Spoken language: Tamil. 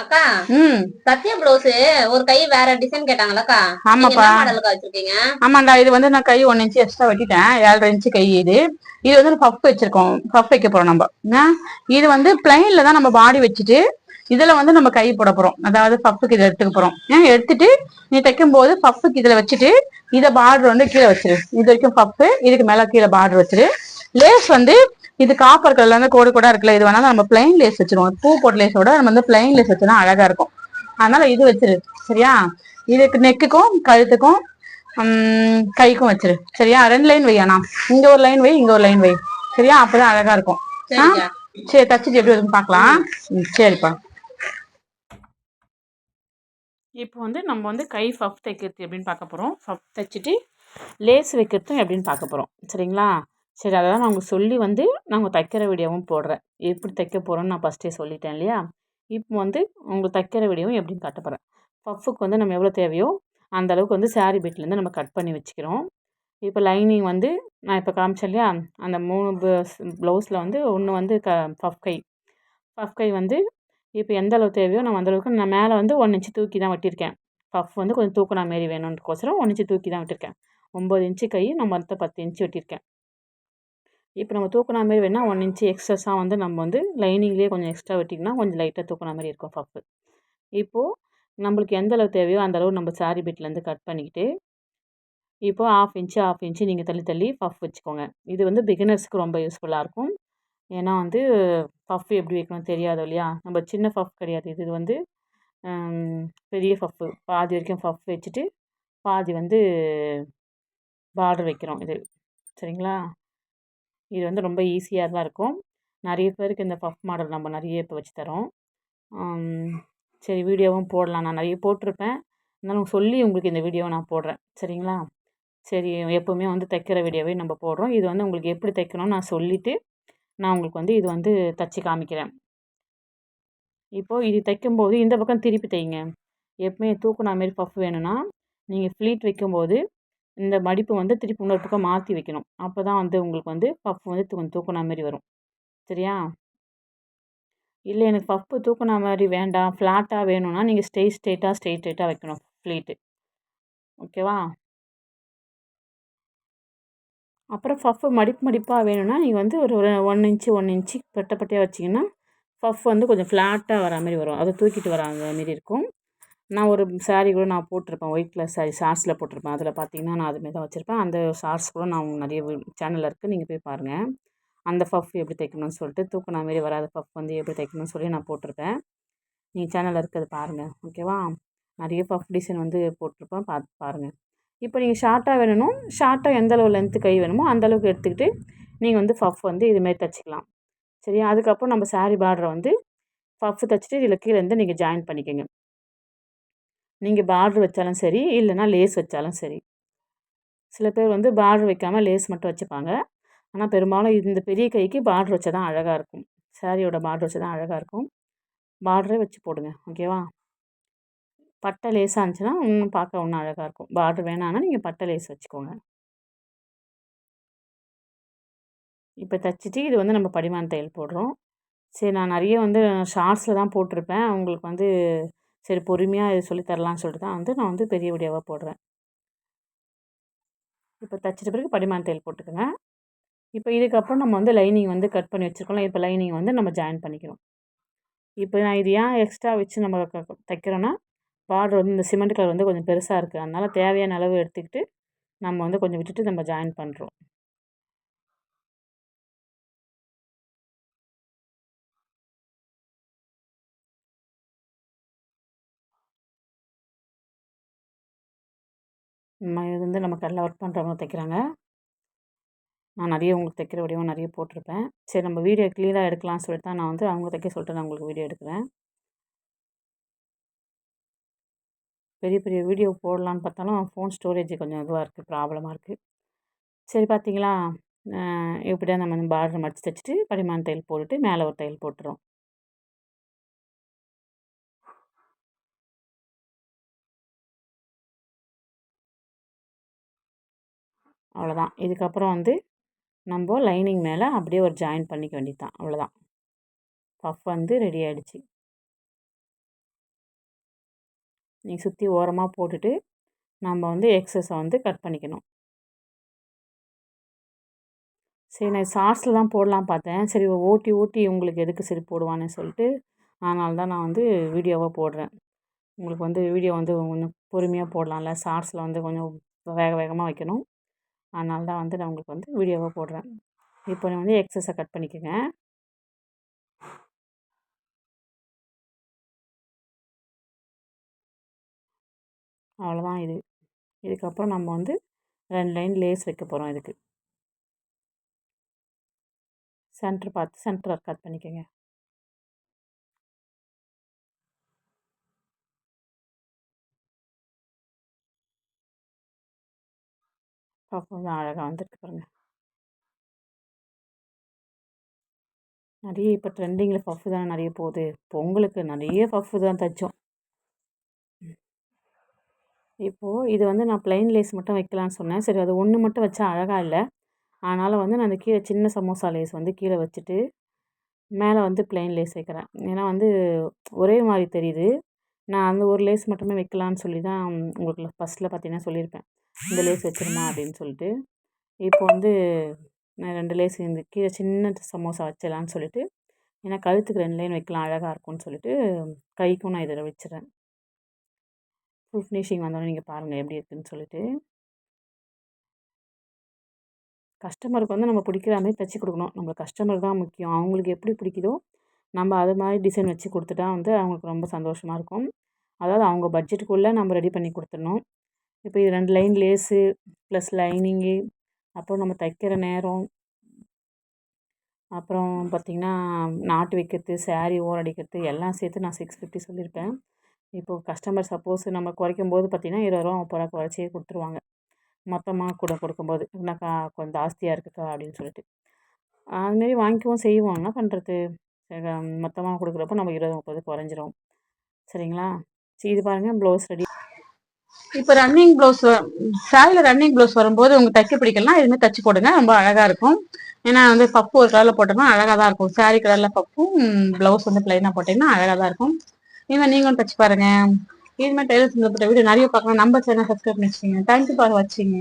அக்கா ம் சத்யா ப்ளவுஸ் ஒரு கை வேற டிசைன் கேட்டாங்களக்கா. நீங்க ஆமாப்பா. என்ன மாடலுக்கா வச்சிருக்கீங்க? ஆமாண்டா, இது வந்து நான் கை 1 இன்ச்சு எக்ஸ்ட்ரா வெட்டிட்டேன். 7.5 இன்ச்சு கை இது. இது வந்து பஃப் வச்சிருக்கோம், பஃப் வைக்க போறோம் நம்ம. இது வந்து பிளைன்ல தான் நம்ம பாடி வச்சுட்டு இதுல வந்து நம்ம கை போட போறோம். அதாவது பஃப்புக்கு இதை எடுத்துக்க போறோம். எடுத்துட்டு நீ தைக்கும் போது பஃப்புக்கு இதுல வச்சுட்டு இதை பார்டர் வந்து கீழே வச்சிரு. இது வரைக்கும் பஃப்பு, இதுக்கு மேல கீழே பார்டர் வச்சிரு. லேஸ் வந்து இது காப்பர் கலர்ல இருந்து கோடு கூட இருக்குல்ல, இது வேணாலும் நம்ம பிளைன் லேஸ் வச்சிருவோம். பூ போட்ட லேஸோட நம்ம வந்து பிளைன் லேஸ் வச்சோம்னா அழகா இருக்கும். அதனால இது வச்சிரு. சரியா? இதுக்கு நெக்குக்கும் கழுத்துக்கும் கைக்கும் வச்சிரு. சரியா? 2 லைன் வை. ஆனா இங்க ஒரு லைன் வை, இங்க ஒரு லைன் வை. சரியா? அப்பதான் அழகா இருக்கும். சரி, தச்சுட்டு எப்படி வருதுன்னு பாக்கலாம். சரிப்பா. இப்போ வந்து நம்ம வந்து கை பஃப் தைக்கிறது எப்படின்னு பார்க்க போறோம். பஃப் தைச்சிட்டு லேஸ் வைக்கிறதும் எப்படின்னு பார்க்க போறோம். சரிங்களா? சரி, அதான் நான் உங்களுக்கு சொல்லி வந்து நாங்கள் தைக்கிற வீடியோவும் போடுறேன். எப்படி தைக்க போறோம்னு நான் ஃபஸ்ட்டே சொல்லிட்டேன் இல்லையா? இப்போ வந்து உங்களுக்கு தைக்கிற வீடியோவும் எப்படின்னு காட்ட போறேன். பஃப்புக்கு வந்து நம்ம எவ்வளோ தேவையோ அந்த அளவுக்கு வந்து சாரீ பிட்லேருந்து நம்ம கட் பண்ணி வச்சுக்கிறோம். இப்போ லைனிங் வந்து நான் இப்போ காமிச்சேன் இல்லையா? அந்த 3 ப்ளவுஸில் வந்து ஒன்று வந்து பஃப் கை. பஃப் கை வந்து இப்போ எந்த அளவு தேவையோ நம்ம அந்தளவுக்கு நான் மேலே வந்து 1 இன்ச்சு தூக்கி தான் வெட்டியிருக்கேன். பஃப் வந்து கொஞ்சம் தூக்குனா மாரி வேணுன்றக்கோசரம் 1 இன்ச்சு தூக்கி தான் வெட்டியிருக்கேன். 9 இன்ச்சு கை, நான் மொத்தம் 10 இன்ச்சு வெட்டியிருக்கேன். இப்போ நம்ம தூக்குனா மாரி வேணுனா 1 இன்ச்சு எக்ஸஸாக வந்து நம்ம வந்து லைனிங்லேயே கொஞ்சம் எக்ஸ்ட்ரா வெட்டிங்கன்னா கொஞ்சம் லைட்டாக தூக்குன மாதிரி இருக்கும் பஃப்பு. இப்போது நம்மளுக்கு எந்த அளவு தேவையோ அந்த அளவு நம்ம சாரீ பிட்லேருந்து கட் பண்ணிக்கிட்டு இப்போது 1/2 இன்ச்சு நீங்கள் தள்ளி தள்ளி பஃப் வச்சுக்கோங்க. இது வந்து பிகினர்ஸ்க்கு ரொம்ப யூஸ்ஃபுல்லாக இருக்கும். ஏன்னா வந்து பஃப் எப்படி வைக்கணும்னு தெரியாது இல்லையா? நம்ம சின்ன பஃப் கிடையாது. இது வந்து பெரிய பஃப்பு. பாதி வரைக்கும் பஃப் வச்சுட்டு பாதி வந்து பார்டர் வைக்கிறோம் இது. சரிங்களா? இது வந்து ரொம்ப ஈஸியாக தான் இருக்கும். நிறைய பேருக்கு இந்த பஃப் மாடல் நம்ம நிறைய இப்போ வச்சு தரோம். சரி, வீடியோவும் போடலாம். நான் நிறைய போட்டிருப்பேன். இருந்தாலும் சொல்லி உங்களுக்கு இந்த வீடியோவை நான் போடுறேன். சரிங்களா? சரி, எப்போவுமே வந்து தைக்கிற வீடியோவே நம்ம போடுறோம். இது வந்து உங்களுக்கு எப்படி தைக்கணும்னு நான் சொல்லிவிட்டு நான் உங்களுக்கு வந்து இது வந்து தச்சு காமிக்கிறேன். இப்போது இது தைக்கும்போது இந்த பக்கம் திருப்பி தைங்க. எப்பவுமே தூக்குனா மாரி பஃப் வேணும்னா நீங்கள் ஃப்ளீட் வைக்கும்போது இந்த மடிப்பு வந்து திருப்பி இன்னொரு பக்கம் மாற்றி வைக்கணும். அப்போ தான் வந்து உங்களுக்கு வந்து பஃப் வந்து கொஞ்சம் தூக்குனா மாரி வரும். சரியா? இல்லை எனக்கு பஃப்பு தூக்குனா மாதிரி வேண்டாம், ஃப்ளாட்டாக வேணும்னா நீங்கள் ஸ்ட்ரெயிட்டாக வைக்கணும் ஃப்ளீட்டு. ஓகேவா? அப்புறம் பஃப்பு மடிப்பாக வேணும்னா நீங்கள் வந்து ஒரு 1 இன்ச்சு பட்டையாக வச்சிங்கன்னா பஃப் வந்து கொஞ்சம் ஃப்ளாட்டாக வரா மாதிரி வரும். அதை தூக்கிட்டு வராத மாரி இருக்கும். நான் ஒரு சாரீ கூட நான் போட்டிருப்பேன், ஒயிட் கலர் சாரீ ஷார்ட்ஸில் போட்டிருப்பேன். அதில் பார்த்தீங்கன்னா நான் அதுமாரி தான் வச்சுருப்பேன். அந்த ஷார்ட்ஸ் கூட நான் நிறைய சேனலில் இருக்குது, நீங்கள் போய் பாருங்கள். அந்த பஃப் எப்படி தைக்கணும்னு சொல்லிட்டு தூக்குனா மாரி வராத பஃப் வந்து எப்படி தைக்கணும்னு சொல்லி நான் போட்டிருப்பேன். நீங்கள் சேனலில் இருக்கிறது பாருங்கள். ஓகேவா? நிறைய பஃப் டிசைன் வந்து போட்டிருப்பேன், பார்த்து பாருங்கள். இப்போ நீங்கள் ஷார்ட்டாக வேணும்னா ஷார்ட்டாக எந்த அளவு லென்த்து கை வேணுமோ அந்தளவுக்கு எடுத்துக்கிட்டு நீங்கள் வந்து பஃப் வந்து இதுமாரி தைச்சிக்கலாம். சரியா? அதுக்கப்புறம் நம்ம சாரீ பார்டரை வந்து பஃப் தைச்சிட்டு இதில் கீழே இருந்து நீங்கள் ஜாயின் பண்ணிக்கோங்க. நீங்கள் பார்டர் வச்சாலும் சரி, இல்லைனா லேஸ் வச்சாலும் சரி. சில பேர் வந்து பார்டர் வைக்காமல் லேஸ் மட்டும் வச்சுப்பாங்க. ஆனால் பெரும்பாலும் இந்த பெரிய கைக்கு பார்டர் வச்சா தான் அழகாக இருக்கும். சாரியோட பார்டர் வச்சா தான் அழகாக இருக்கும். பார்டரே வச்சு போடுங்க. ஓகேவா? பட்டை லேஸாக இருந்துச்சுன்னா இன்னும் பார்க்க இன்னும் அழகாக இருக்கும். பார்டர் வேணான்னா நீங்கள் பட்டை லேஸ் வச்சுக்கோங்க. இப்போ தைச்சிட்டு இது வந்து நம்ம படிமான தையல் போடுறோம். சரி, நான் நிறைய வந்து ஷார்ட்ஸில் தான் போட்டிருப்பேன். உங்களுக்கு வந்து சரி பொறுமையாக இது சொல்லி தரலான்னு சொல்லிட்டு தான் வந்து நான் வந்து பெரிய வீடியோவாக போடுறேன். இப்போ தைச்சிட்ட பிறகு படிமான தையல் போட்டுக்கோங்க. இப்போ இதுக்கப்புறம் நம்ம வந்து லைனிங் வந்து கட் பண்ணி வச்சுருக்கோம்ல, இப்போ லைனிங் வந்து நம்ம ஜாயின் பண்ணிக்கிறோம். இப்போ நான் இது ஏன் எக்ஸ்ட்ரா வச்சு நம்ம தைக்கிறோன்னா பார்டர் வந்து இந்த சிமெண்ட் கலர் வந்து கொஞ்சம் பெருசாக இருக்குது. அதனால் தேவையான அளவு எடுத்துக்கிட்டு நம்ம வந்து கொஞ்சம் விட்டுட்டு நம்ம ஜாயின் பண்ணுறோம். இது வந்து நம்ம கடையில் ஒர்க் பண்ணுறவங்க தைக்கிறாங்க. நான் நிறைய உங்களுக்கு தைக்கிற வீடியோவும் நிறைய போட்டிருப்பேன். சரி, நம்ம வீடியோ கிளியராக எடுக்கலாம்னு சொல்லிட்டு தான் நான் வந்து அவங்க தைக்க சொல்லிட்டு நான் உங்களுக்கு வீடியோ எடுக்கிறேன். பெரிய பெரிய வீடியோ போடலான்னு பார்த்தாலும் ஃபோன் ஸ்டோரேஜ் கொஞ்சம் இதுவாக இருக்குது, ப்ராப்ளமாக இருக்குது. சரி, பார்த்தீங்களா? இப்படியா நம்ம வந்து பார்டர் மடித்து தைச்சிட்டு படிமான தையல் போட்டுட்டு மேலே ஒரு தையல் போட்டுறோம். அவ்வளோதான். இதுக்கப்புறம் வந்து நம்ம லைனிங் மேலே அப்படியே ஒரு ஜாயின் பண்ணிக்க வேண்டியது தான். அவ்வளோதான். பஃப் வந்து ரெடி ஆகிடுச்சு. நீங்கள் சுற்றி ஓரமாக போட்டுட்டு நம்ம வந்து எக்ஸஸை வந்து கட் பண்ணிக்கணும். சரி, நான் ஷார்ட்ஸில் தான் போடலாம் பார்த்தேன். சரி ஓட்டி ஓட்டி உங்களுக்கு எதுக்கு சரி போடுவான்னு சொல்லிட்டு அதனால தான் நான் வந்து வீடியோவாக போடுறேன். உங்களுக்கு வந்து வீடியோ வந்து கொஞ்சம் பொறுமையாக போடலாம்ல, ஷார்ட்ஸில் வந்து கொஞ்சம் வேக வேகமாக வைக்கணும். அதனால தான் வந்து நான் உங்களுக்கு வந்து வீடியோவாக போடுறேன். இப்போ நான் வந்து எக்ஸஸை கட் பண்ணிக்கோங்க. அவ்வளோதான் இது. இதுக்கப்புறம் நம்ம வந்து 2 லைன் லேஸ் வைக்க போகிறோம். இதுக்கு சென்டர் பார்த்து சென்டர் கட் பண்ணிக்கோங்க. பஃப் வந்து அழகாக வந்துருக்கு பாருங்கள். நிறைய இப்போ ட்ரெண்டிங்கில் பஃப் தானே நிறைய போகுது. பொங்கலுக்கு நிறைய பஃப் தான் தைச்சோம். இப்போது இது வந்து நான் ப்ளைன் லேஸ் மட்டும் வைக்கலான்னு சொன்னேன். சரி அது ஒன்று மட்டும் வச்சா அழகாக இல்லை. அதனால் வந்து நான் அந்த கீழே சின்ன சமோசா லேஸ் வந்து கீழே வச்சுட்டு மேலே வந்து ப்ளைன் லேஸ் வைக்கிறேன். ஏன்னா வந்து ஒரே மாதிரி தெரியுது. நான் அந்த ஒரு லேஸ் மட்டுமே வைக்கலான்னு சொல்லி தான் உங்களுக்கு ஃபஸ்ட்டில் பார்த்தீங்கன்னா சொல்லியிருப்பேன். இந்த லேஸ் வச்சிருமா அப்படின்னு சொல்லிட்டு. இப்போ வந்து நான் 2 லேஸ் இந்த கீழே சின்ன சமோசா வச்சிடலான்னு சொல்லிட்டு, ஏன்னா கழுத்துக்கு 2 லைன் வைக்கலாம் அழகாக இருக்கும்னு சொல்லிட்டு கைக்கும் நான் இதில் வச்சுறேன். ஃபுல் ஃபினிஷிங் வந்தோடனே நீங்கள் பாருங்கள் எப்படி இருக்குதுன்னு சொல்லிட்டு. கஸ்டமருக்கு வந்து நம்ம பிடிக்கிற மாதிரி தைச்சி கொடுக்கணும். நம்மளுக்கு கஸ்டமர் தான் முக்கியம். அவங்களுக்கு எப்படி பிடிக்குதோ நம்ம அது மாதிரி டிசைன் வச்சு கொடுத்துட்டா வந்து அவங்களுக்கு ரொம்ப சந்தோஷமாக இருக்கும். அதாவது அவங்க பட்ஜெட்டுக்குள்ளே நம்ம ரெடி பண்ணி கொடுத்துடணும். இப்போ இது 2 லைன் லேஸு ப்ளஸ் லைனிங்கு, அப்புறம் நம்ம தைக்கிற நேரம், அப்புறம் பார்த்திங்கன்னா நாட்டு வைக்கிறது, சாரீ ஓரடிக்கிறது எல்லாம் சேர்த்து நான் 650 சொல்லியிருப்பேன். இப்போது கஸ்டமர் சப்போஸ் நம்ம குறைக்கும்போது பார்த்திங்கன்னா 20 ரூபா 30 ரூபா குறைச்சியே கொடுத்துருவாங்க. மொத்தமாக கூட கொடுக்கும்போது என்னக்கா கொஞ்சம் ஜாஸ்தியாக இருக்குக்கா அப்படின்னு சொல்லிட்டு அதுமாரி வாங்கிக்கவும் செய்வோம். என்ன பண்ணுறது, மொத்தமாக கொடுக்குறப்போ நம்ம 20 30 குறைஞ்சிரும். சரிங்களா? சரி இது பாருங்கள் ப்ளவுஸ் ரெடி. இப்போ ரன்னிங் ப்ளவுஸ் சாரியில் ரன்னிங் ப்ளவுஸ் வரும்போது உங்களுக்கு தைக்க பிடிக்கலாம் இதுமாதிரி தைச்சி போடுங்க, ரொம்ப அழகாக இருக்கும். ஏன்னா வந்து பப்பு ஒரு கலரில் போட்டோம்னா அழகாக தான் இருக்கும். சாரீ கலரில் பப்பும் ப்ளவுஸ் வந்து ப்ளைனாக போட்டிங்கன்னா அழகாக தான் இருக்கும். இதுமாதிரி நீங்களும் தைச்சி பாருங்கள். இதுமாதிரி டெய்லர் சம்பந்தப்பட்ட வீடியோ நிறைய பார்க்கலாம். நம்ம சேனல் சப்ஸ்கிரைப் பண்ணி வச்சுக்கோங்க. தேங்க்யூ ஃபார் வாட்சிங்.